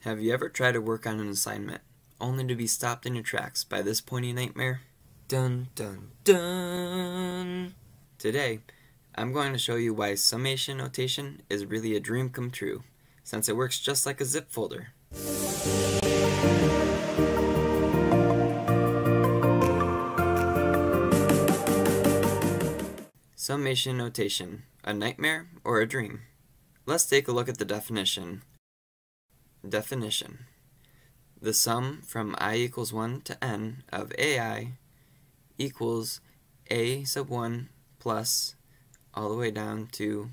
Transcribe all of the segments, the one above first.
Have you ever tried to work on an assignment, only to be stopped in your tracks by this pointy nightmare? Dun dun dun! Today, I'm going to show you why summation notation is really a dream come true, since it works just like a zip folder. Summation notation, a nightmare or a dream? Let's take a look at the definition. Definition: the sum from I equals 1 to n of ai equals a sub 1 plus all the way down to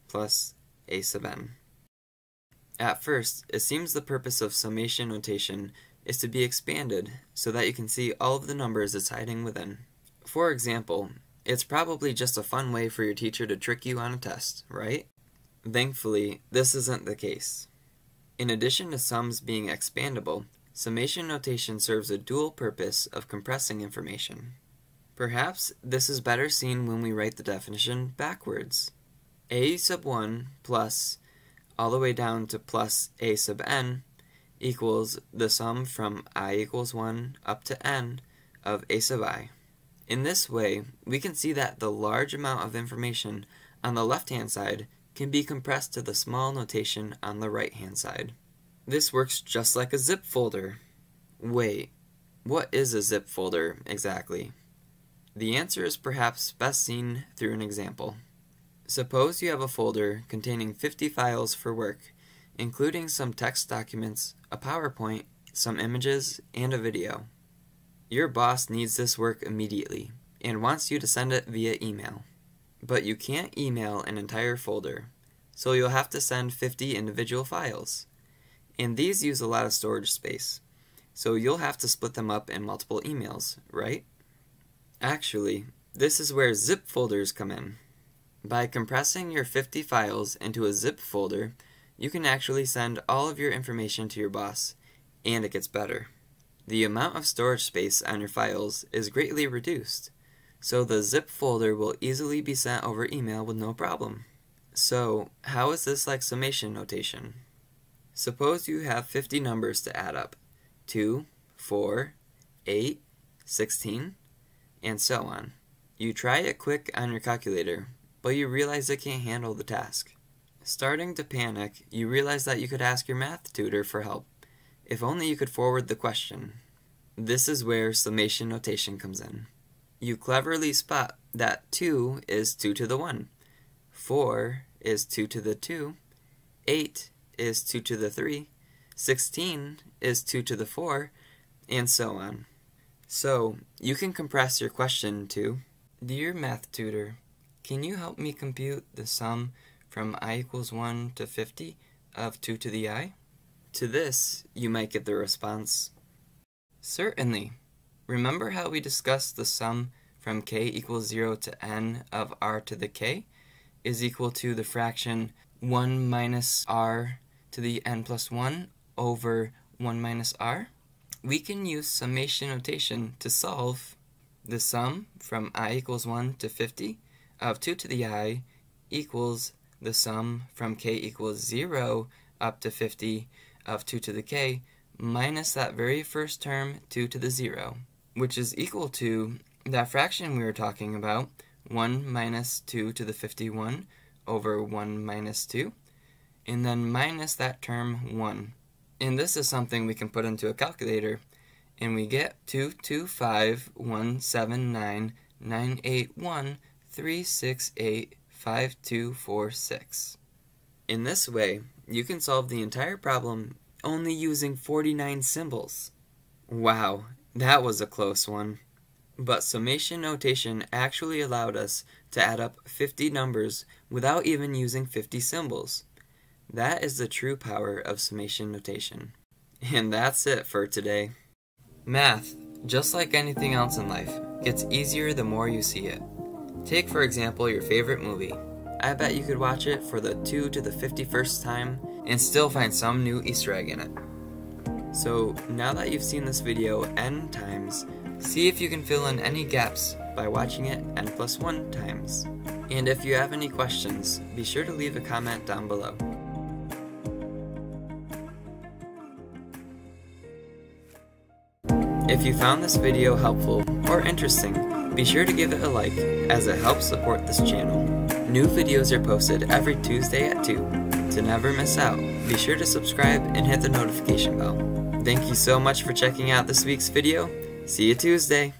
plus a sub n. At first, it seems the purpose of summation notation is to be expanded so that you can see all of the numbers it's hiding within. For example, it's probably just a fun way for your teacher to trick you on a test, right? Thankfully, this isn't the case. In addition to sums being expandable, summation notation serves a dual purpose of compressing information. Perhaps this is better seen when we write the definition backwards. A sub 1 plus all the way down to plus a sub n equals the sum from I equals 1 up to n of a sub I. In this way, we can see that the large amount of information on the left-hand side can be compressed to the small notation on the right-hand side. This works just like a zip folder. Wait, what is a zip folder exactly? The answer is perhaps best seen through an example. Suppose you have a folder containing 50 files for work, including some text documents, a PowerPoint, some images, and a video. Your boss needs this work immediately and wants you to send it via email. But you can't email an entire folder, so you'll have to send 50 individual files. And these use a lot of storage space, so you'll have to split them up in multiple emails, right? Actually, this is where zip folders come in. By compressing your 50 files into a zip folder, you can actually send all of your information to your boss, and it gets better. The amount of storage space on your files is greatly reduced, so the zip folder will easily be sent over email with no problem. So, how is this like summation notation? Suppose you have 50 numbers to add up, 2, 4, 8, 16, and so on. You try it quick on your calculator, but you realize it can't handle the task. Starting to panic, you realize that you could ask your math tutor for help, if only you could forward the question. This is where summation notation comes in. You cleverly spot that 2 is 2 to the 1, 4 is 2 to the 2, 8 is 2 to the 3, 16 is 2 to the 4, and so on. So, you can compress your question to, Dear math tutor, can you help me compute the sum from I equals 1 to 50 of 2 to the I? To this, you might get the response, Certainly. Remember how we discussed the sum from k equals 0 to n of r to the k is equal to the fraction 1 minus r to the n plus 1 over 1 minus r? We can use summation notation to solve the sum from I equals 1 to 50 of 2 to the I equals the sum from k equals 0 up to 50 of 2 to the k minus that very first term 2 to the 0, which is equal to that fraction we were talking about, 1 minus 2 to the 51 over 1 minus 2, and then minus that term 1. And this is something we can put into a calculator, and we get 225,179,981,368,5246. In this way, you can solve the entire problem only using 49 symbols. Wow, that was a close one. But summation notation actually allowed us to add up 50 numbers without even using 50 symbols. That is the true power of summation notation. And that's it for today. Math, just like anything else in life, gets easier the more you see it. Take for example your favorite movie. I bet you could watch it for the 2 to the 51st time and still find some new Easter egg in it. So now that you've seen this video n times, see if you can fill in any gaps by watching it n+1 times. And if you have any questions, be sure to leave a comment down below. If you found this video helpful or interesting, be sure to give it a like, as it helps support this channel. New videos are posted every Tuesday at 2. To never miss out, be sure to subscribe and hit the notification bell. Thank you so much for checking out this week's video. See you Tuesday!